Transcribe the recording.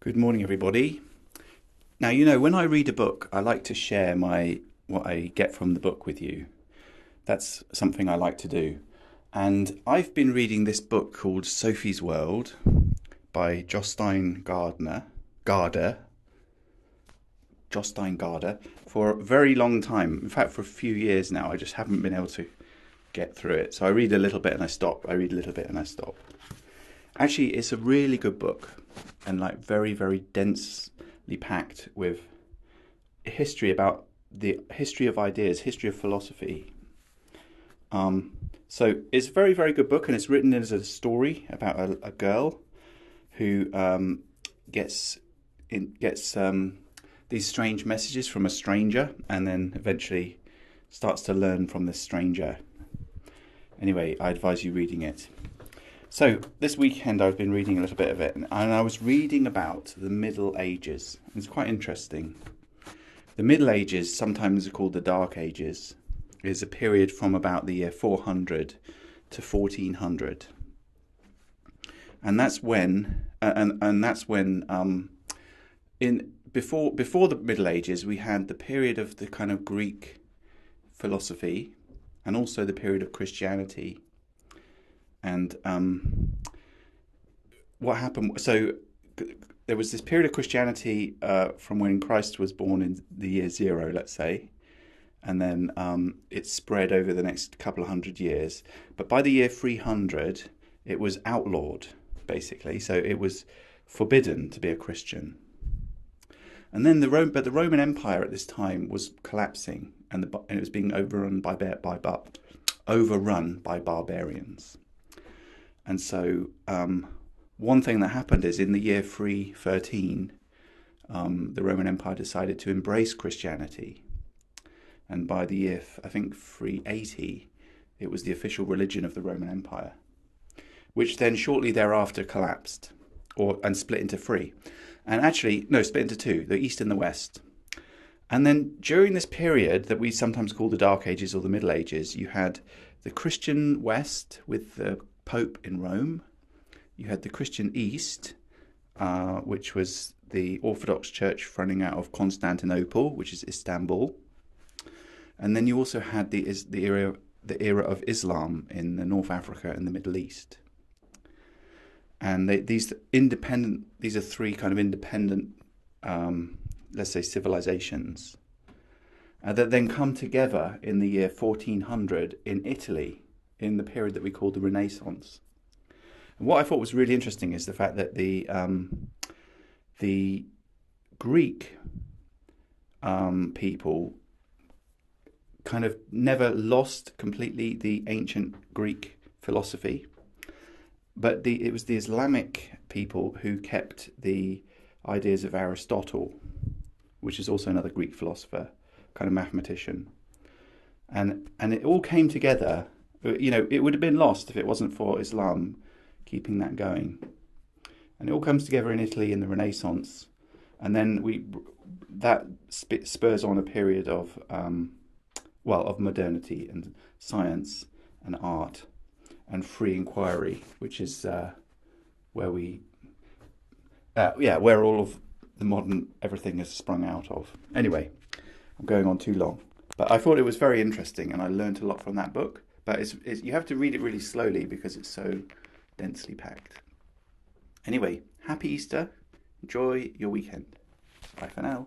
Good morning, everybody. Now, when I read a book, I like to share what I get from the book with you. That's something I like to do. And I've been reading this book called Sophie's World by Jostein Garder, for a very long time. In fact, for a few years now. I just haven't been able to get through it. So I read a little bit and I stop. I read a little bit and I stop. Actually, it's a really good book and very, very densely packed with history about the history of ideas, history of philosophy. So it's a very, very good book, and it's written as a story about a girl who gets these strange messages from a stranger, and then eventually starts to learn from this stranger. Anyway, I advise you reading it. So this weekend I've been reading a little bit of it, and I was reading about the Middle Ages. It's quite interesting. The Middle Ages, sometimes called the Dark Ages, is a period from about the year 400 to 1400, and that's when before the Middle Ages we had the period of the kind of Greek philosophy, and also the period of Christianity. And what happened? So there was this period of Christianity from when Christ was born in the year 0, let's say, and then it spread over the next couple of hundred years. But by the year 300, it was outlawed, basically. So it was forbidden to be a Christian. And then the Roman Empire at this time was collapsing, and it was being overrun by barbarians. And so one thing that happened is in the year 313, the Roman Empire decided to embrace Christianity. And by the year, I think, 380, it was the official religion of the Roman Empire, which then shortly thereafter collapsed and split into three. And actually, no, split into two, the East and the West. And then during this period that we sometimes call the Dark Ages or the Middle Ages, you had the Christian West with the Pope in Rome. You had the Christian East, which was the Orthodox Church running out of Constantinople, which is Istanbul. And then you also had the era of Islam in the North Africa and the Middle East. And these are three kind of independent, let's say, civilizations that then come together in the year 1400 in Italy, in the period that we call the Renaissance. And what I thought was really interesting is the fact that the Greek people kind of never lost completely the ancient Greek philosophy, but it was the Islamic people who kept the ideas of Aristotle, which is also another Greek philosopher, kind of mathematician. And it all came together. It would have been lost if it wasn't for Islam keeping that going. And it all comes together in Italy in the Renaissance. And then that spurs on a period of modernity and science and art and free inquiry, which is where all of the modern everything has sprung out of. Anyway, I'm going on too long. But I thought it was very interesting, and I learned a lot from that book. But you have to read it really slowly because it's so densely packed. Anyway, happy Easter. Enjoy your weekend. Bye for now.